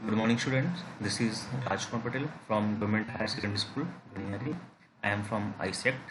Good morning, students. This is Rajkumar Patel from Government Higher Secondary School, Buniyadi. I am from ISECT.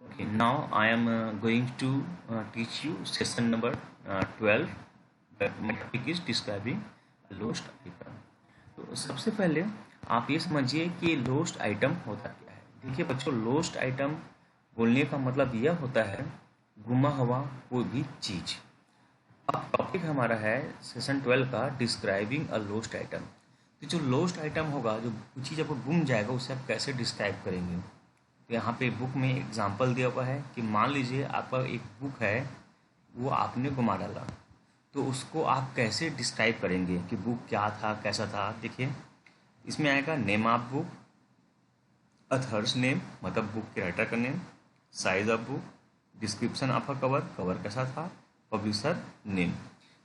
Okay, now I am going to teach you session number 12. My topic is describing a lost item. तो सबसे पहले आप ये समझिए कि lost item होता क्या है। देखिए बच्चों, लोस्ट आइटम बोलने का मतलब यह होता है गुमा हुआ कोई भी चीज़। अब टॉपिक हमारा है सेशन 12 का डिस्क्राइबिंग अ लोस्ट आइटम। तो जो लोस्ट आइटम होगा, जो चीज़ आपको गुम जाएगा, उसे आप कैसे डिस्क्राइब करेंगे। तो यहाँ पे बुक में एग्जांपल दिया हुआ है कि मान लीजिए आपका एक बुक है, वो आपने गुमा डाला, तो उसको आप कैसे डिस्क्राइब करेंगे कि बुक क्या था, कैसा था। देखिए इसमें आएगा name of book, others name मतलब बुक के राइटर का name, size of book, description of a cover, cover कैसा था, पब्लिशर नेम।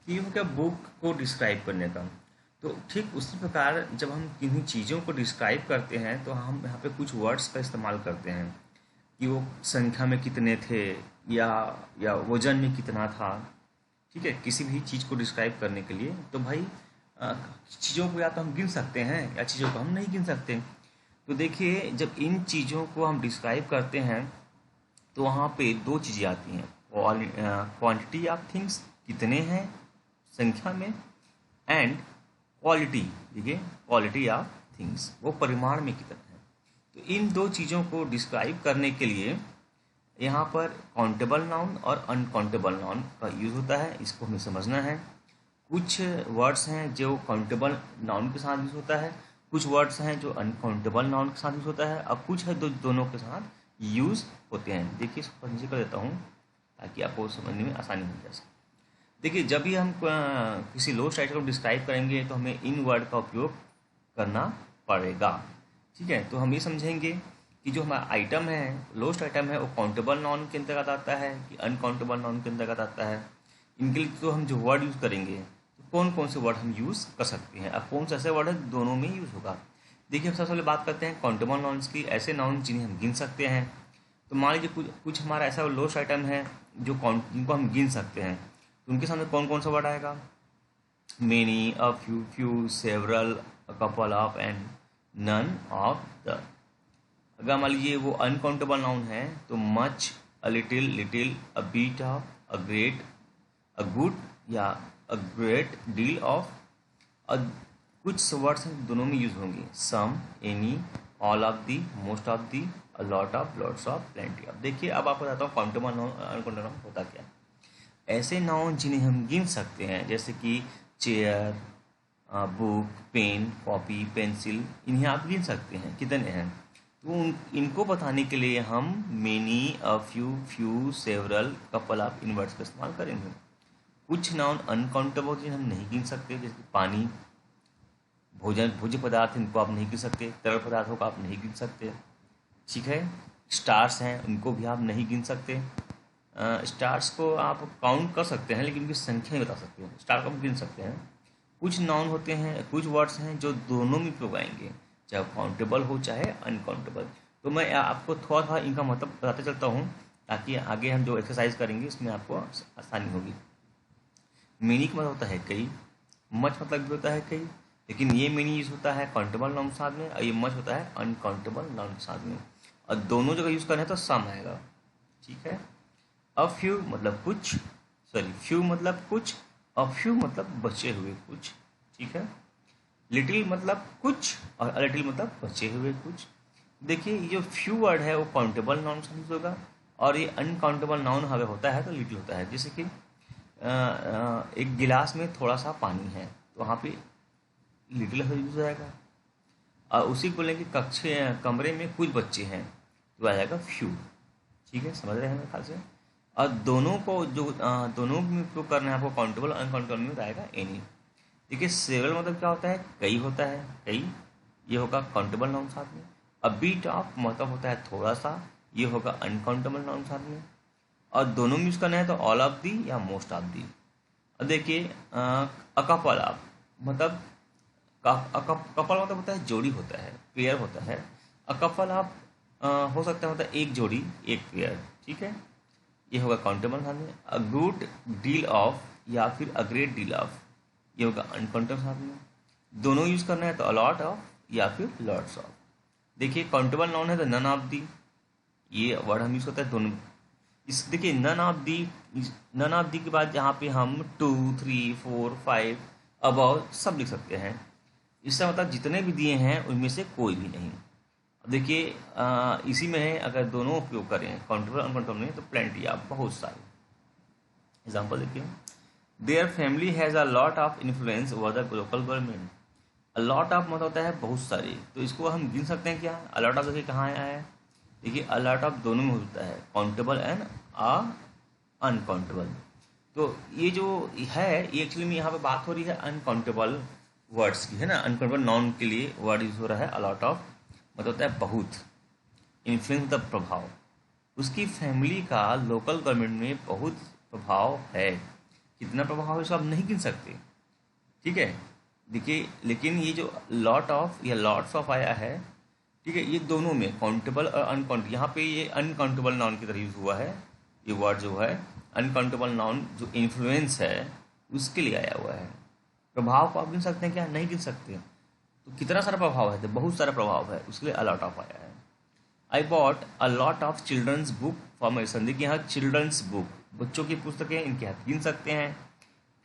ये हो गया बुक को डिस्क्राइब करने का। तो ठीक उसी प्रकार जब हम किन्हीं चीज़ों को डिस्क्राइब करते हैं तो हम यहाँ पे कुछ वर्ड्स का इस्तेमाल करते हैं कि वो संख्या में कितने थे या वजन में कितना था। ठीक है, किसी भी चीज़ को डिस्क्राइब करने के लिए तो भाई चीज़ों को या तो हम गिन सकते हैं या चीज़ों को हम नहीं गिन सकते। तो देखिए जब इन चीज़ों को हम डिस्क्राइब करते हैं तो वहाँ पे दो चीज़ें आती हैं, क्वांटिटी ऑफ थिंग्स कितने हैं संख्या में, एंड क्वालिटी। देखिए क्वालिटी ऑफ थिंग्स वो परिमाण में कितना है। तो इन दो चीज़ों को डिस्क्राइब करने के लिए यहाँ पर काउंटेबल नाउन और अनकाउंटेबल नाउन का यूज़ होता है, इसको हमें समझना है। कुछ वर्ड्स हैं जो काउंटेबल नाउन के साथ यूज़ होता है, कुछ वर्ड्स हैं जो अनकाउंटेबल नाउन के साथ यूज़ होता है, और कुछ है दोनों के साथ यूज़ होते हैं। देखिए इसको पंजी कर देता हूँ ताकि आपको समझने में आसानी हो जाए। देखिए जब भी हम किसी लोस्ट आइटम को डिस्क्राइब करेंगे तो हमें इन वर्ड का उपयोग करना पड़ेगा। ठीक है, तो हम ये समझेंगे कि जो हमारा आइटम है, लोस्ट आइटम है, वो काउंटेबल नाउन के अंतर्गत आता है कि अनकाउंटेबल नाउन के अंतर्गत आता है। इनके लिए तो हम जो वर्ड यूज़ करेंगे तो कौन कौन से वर्ड हम यूज़ कर सकते हैं, अब कौन सा ऐसे वर्ड है दोनों में यूज़ होगा। देखिए हम सबसे पहले बात करते हैं काउंटेबल नाउन्स की, ऐसे नाउन जिन्हें हम गिन सकते हैं। तो मान लीजिए कुछ कुछ हमारा ऐसा लोस्ट आइटम है जिनको हम गिन सकते हैं, तो उनके सामने कौन कौन सा वर्ड आएगा, many, a few, several, a couple of, and none of the. अगर मान लीजिए वो अनकाउंटेबल नाउन है तो much, a little, a bit of, a great, a good या अ ग्रेट डील ऑफ। कुछ वर्ड्स हैं दोनों में यूज होंगे, some, any, all of the, most of the, a lot of, lots of, plenty of. देखिए अब आपको बताता हूँ काउंटेबल नाउन अनकाउंटेबल नाउन होता क्या है। ऐसे नाउन जिन्हें हम गिन सकते हैं जैसे कि chair, book, pen, copy, pencil, इन्हें आप गिन सकते हैं कितने हैं। तो इनको बताने के लिए हम many, a few, several, couple of, in words का इस्तेमाल करेंगे। कुछ नाउन अनकाउंटेबल जिन्हें हम नहीं गिन सकते, जैसे पानी, भोज्य पदार्थ, इनको आप नहीं गिन सकते, तरल पदार्थों को आप नहीं गिन सकते। ठीक है, स्टार्स हैं उनको भी आप नहीं गिन सकते। स्टार्स को आप काउंट कर सकते हैं लेकिन उनकी संख्या नहीं बता सकते हैं, स्टार को आप गिन सकते हैं। कुछ नाउन होते हैं, कुछ वर्ड्स हैं जो दोनों में प्रयोग आएंगे, चाहे काउंटेबल हो चाहे अनकाउंटेबल। तो मैं आपको थोड़ा थोड़ा इनका मतलब बताते चलता हूँ ताकि आगे हम जो एक्सरसाइज करेंगे उसमें आपको आसानी होगी। मीनी का मतलब होता है कई, मच मतलब भी होता है कई, लेकिन ये मीनी यूज होता है काउंटेबल नाउन के साथ में और ये मच होता है अनकाउंटेबल नाउन के साथ में, और दोनों जगह यूज़ करें तो सम आएगा। ठीक है, अ फ्यू मतलब कुछ, सॉरी फ्यू मतलब कुछ, अ फ्यू मतलब बचे हुए कुछ। ठीक है, लिटिल मतलब कुछ और अ लिटिल मतलब बचे हुए कुछ। देखिए ये जो फ्यू वर्ड है वो काउंटेबल नाउन से यूज होगा, और ये अनकाउंटेबल नाउन अगर होता है तो लिटिल होता है। जैसे कि एक गिलास में थोड़ा सा पानी है तो वहाँ पे लिटिल यूज हो जाएगा, और उसी को बोलेंगे कक्षे कमरे में कुछ बच्चे हैं तो आ जाएगा फ्यू। ठीक है, समझ रहे हैं मेरे ख्याल से। और दोनों को जो दोनों में उपयोग करना है आपको, काउंटेबल अनकाउंटेबल में आएगा एनी। देखिए सेवरल मतलब क्या होता है, कई होता है, कई, ये होगा काउंटेबल नाउन साथ में। अ बीट ऑफ मतलब होता है थोड़ा सा, ये होगा अनकाउंटेबल नाउन साथ में। और दोनों में यूज करना है तो ऑल ऑफ दी या मोस्ट ऑफ दी। और देखिए अ कपल ऑफ मतलब कपल मतलब होता है जोड़ी होता है, पेयर होता है। अ कपल ऑफ हो सकता है मतलब एक जोड़ी, एक पेयर। ठीक है, ये होगा काउंटेबल साथ में। अ गुड डील ऑफ या फिर अ ग्रेट डील ऑफ, ये होगा अनकाउंटेबल साथ में। दोनों यूज करना है तो अलॉट ऑफ या फिर लॉट्स ऑफ। देखिए काउंटेबल नाउन है तो नन ऑफ दी, ये वर्ड हम यूज करते हैं दोनों। इस देखिए नन ऑफ दी के बाद यहाँ पे हम 2, 3, 4, 5 अबाउट सब लिख सकते हैं। इसका मतलब जितने भी दिए हैं उनमें से कोई भी नहीं। अब देखिए इसी में है, अगर दोनों उपयोग करें काउंटेबल अनकाउंटेबल में तो प्लेंटी आप बहुत सारे एग्जाम्पल देखिए। Their family has a lot of influence over the local government. A lot of मतलब होता है बहुत सारे, तो इसको हम गिन सकते हैं क्या। अ लॉट ऑफ देखिए कहाँ आया है, देखिए अ लॉट ऑफ दोनों में होता है, काउंटेबल एंड अनकाउंटेबल। तो ये जो है ये एक्चुअली में यहाँ पे बात हो रही है अनकाउंटेबल वर्ड्स की, है ना। अनकाउंटेबल नाउन के लिए वर्ड यूज हो रहा है अ लॉट ऑफ, मतलब होता है बहुत। इन्फ्लुएंस द प्रभाव, उसकी फैमिली का लोकल गवर्नमेंट में बहुत प्रभाव है। कितना प्रभाव है इसको आप नहीं गिन सकते, ठीक है। देखिए लेकिन ये जो लॉट ऑफ या लॉट्स ऑफ आया है, ठीक है, ये दोनों में काउंटेबल और अनकाउंटेबल, यहाँ पे ये अनकाउंटेबल नाउन की तरह यूज हुआ है। ये वर्ड जो है अनकाउंटेबल नाउन जो इन्फ्लुएंस है उसके लिए आया हुआ है। प्रभाव को आप गिन सकते हैं क्या, नहीं गिन सकते। तो कितना सारा प्रभाव है, तो बहुत सारा प्रभाव है, उसके लिए अलॉट ऑफ आया है। I bought a lot of children's book for my son. देखिए यहाँ चिल्ड्रंस बुक बच्चों की पुस्तकें, इनके हाथ गिन सकते हैं,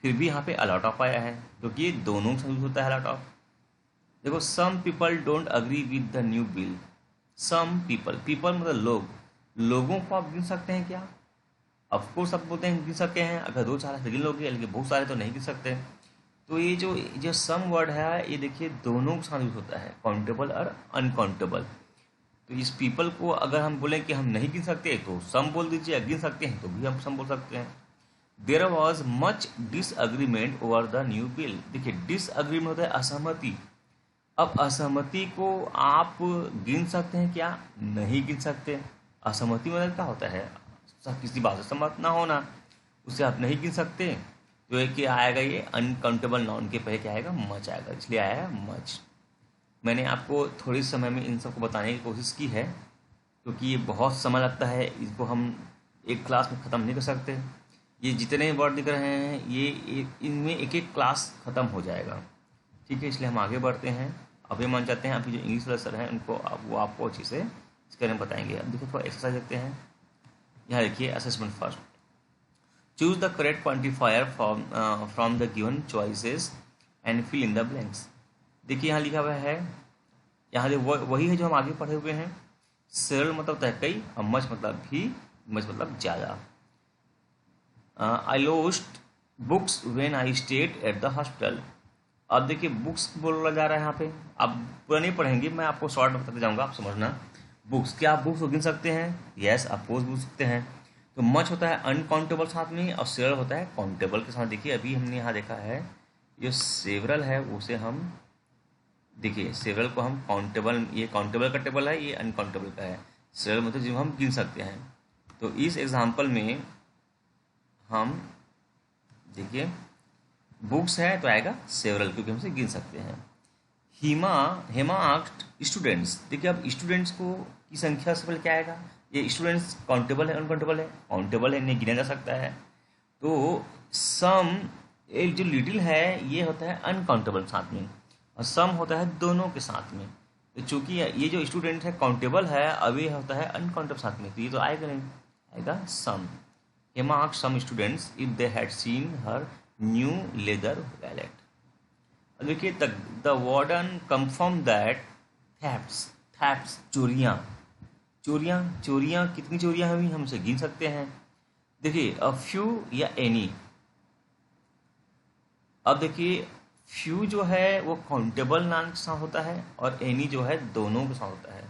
फिर भी यहाँ पे अलॉट ऑफ आया है क्योंकि ये दोनों से यूज होता है अलॉट ऑफ। देखो some people don't agree with the new bill. Some people मतलब लोग, लोगों को आप गिन सकते हैं क्या। ऑफकोर्स आप बोलते हैं गिन सकते हैं, अगर 2-4 है तो गिन लोगे, लेकिन बहुत सारे तो नहीं गिन सकते। तो ये जो सम वर्ड है ये देखिए दोनों के साथ यूज होता है, काउंटेबल और अनकाउंटेबल। तो इस पीपल को अगर हम बोलें कि हम नहीं गिन सकते तो सम बोल दीजिए, गिन सकते हैं तो भी हम सम बोल सकते हैं। There was much disagreement over the new bill. देखिए डिसअग्रीमेंट होता है असहमति। अब असहमति को आप गिन सकते हैं क्या, नहीं गिन सकते। असहमति मतलब क्या होता है, किसी बात से सहमत ना होना, उसे आप नहीं गिन सकते। तो ये क्या आएगा, ये अनकाउंटेबल नाउन के पहले क्या आएगा, मच आएगा, इसलिए आया है मच। मैंने आपको थोड़ी समय में इन सबको बताने की कोशिश की है क्योंकि ये बहुत समय लगता है, इसको हम एक क्लास में ख़त्म नहीं कर सकते। ये जितने वर्ड दिख रहे हैं ये इनमें एक एक क्लास ख़त्म हो जाएगा, ठीक है। इसलिए हम आगे बढ़ते हैं। अभी मान चाहते हैं अभी जो इंग्लिश वाले सर हैं उनको वो आपको अच्छे से इसके बारे में बताएंगे। अब देखो थोड़ा एक्सरसाइज देखते हैं। यहाँ देखिए assessment first, choose the correct quantifier from the given choices and fill in the blanks. देखिए यहाँ लिखा हुआ है, यहाँ वही है जो हम आगे पढ़े हुए हैं। सेरल मतलब होता है कई, और मच मतलब भी, मच मतलब ज़्यादा। I lost books when I stayed at the hospital. अब देखिए बुक्स बोला जा रहा है यहाँ पे, आप पूरा नहीं पढ़ेंगे, मैं आपको शॉर्ट में बताते जाऊँगा, आप समझना। बुक्स, क्या आप बुक्स को गिन सकते हैं, यस आप पोज गिन सकते हैं। तो मच होता है अनकाउंटेबल साथ में, और सेवरल होता है काउंटेबल के साथ। देखिए अभी हमने यहाँ देखा है जो सेवरल है उसे हम, देखिए सेवरल को हम काउंटेबल, ये काउंटेबल का टेबल है, ये अनकाउंटेबल का है। सेवरल मतलब जो हम गिन सकते हैं। तो इस एग्जाम्पल में हम देखिए बुक्स है तो आएगा सेवरल क्योंकि हमसे गिन सकते हैं। Hema asked students. देखिए अब स्टूडेंट्स को की संख्या से पहले क्या आएगा, ये स्टूडेंट्स काउंटेबल है अनकाउंटेबल है, काउंटेबल है, इन्हें गिना जा सकता है। तो सम, एक जो लिटिल है ये होता है अनकाउंटेबल साथ में, और सम होता है दोनों के साथ में। तो चूंकि ये जो स्टूडेंट है काउंटेबल है, अभी होता है अनकाउंटेबल साथ में, तो ये तो आएगा नहीं, आएगा some. Hema asked some students if they had seen her new leather wallet. देखिए the warden confirm that thefts चोरियाँ, चोरियाँ कितनी चोरियाँ हुई हमसे गिन सकते हैं। देखिए अ फ्यू या एनी। अब देखिए फ्यू जो है वो काउंटेबल नाउन के साथ होता है, और एनी जो है दोनों के साथ होता है।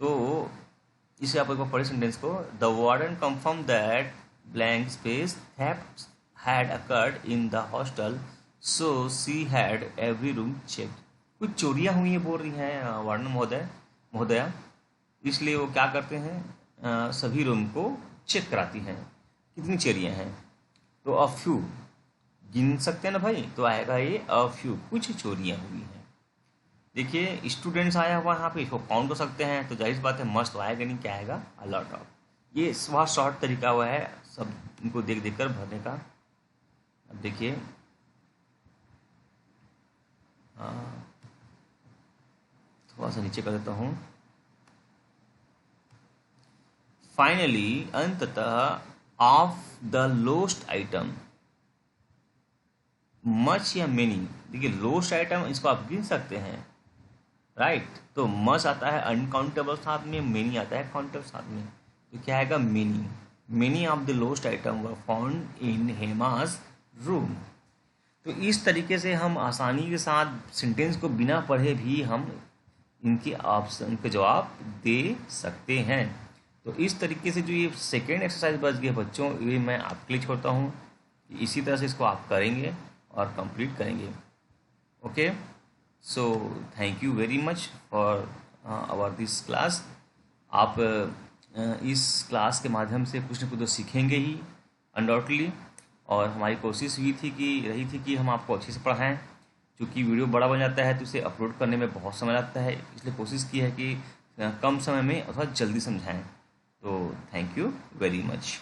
तो इसे आप एक बार पढ़े सेंटेंस को, the warden confirm that blank space theft had occurred in the hostel, so she had every room check. कुछ चोरियां हुई है बोल रही हैं वार्डन महोदया, इसलिए वो क्या करते हैं, सभी रूम को चेक कराती हैं कितनी चोरियां हैं। तो अ फ्यू गिन सकते हैं ना भाई, तो आएगा ये अ फ्यू, कुछ चोरियां हुई हैं। देखिए स्टूडेंट्स आया हुआ यहाँ पे, इसको काउंट कर सकते हैं, तो जाहिर बात है मस्ट तो आएगा नहीं, क्या आएगा अ लॉट ऑफ। ये बहुत शॉर्ट तरीका हुआ है सब इनको देख देख कर भरने का। अब देखिए थोड़ा सा नीचे कर देता हूँ। फाइनली, अंततः, of the lost item, much या मेनी। देखिए लोस्ट आइटम इसको आप गिन सकते हैं, राइट। तो मच आता है अनकाउंटेबल साथ में, मेनी आता है काउंटेबल साथ में, तो क्या आएगा many. Many of the lost item were found in Hema's room. तो इस तरीके से हम आसानी के साथ सेंटेंस को बिना पढ़े भी हम इनके ऑप्शन के जवाब दे सकते हैं। तो इस तरीके से जो ये सेकेंड एक्सरसाइज बच गया बच्चों, ये मैं आपके लिए छोड़ता हूँ। इसी तरह से इसको आप करेंगे और कंप्लीट करेंगे। Okay, so thank you very much for our this class. आप इस क्लास के माध्यम से कुछ न कुछ तो सीखेंगे ही अनडाउटली, और हमारी कोशिश रही थी कि हम आपको अच्छे से पढ़ाएं। क्योंकि वीडियो बड़ा बन जाता है तो इसे अपलोड करने में बहुत समय लगता है, इसलिए कोशिश की है कि कम समय में अथवा जल्दी समझाएं। तो थैंक यू वेरी मच।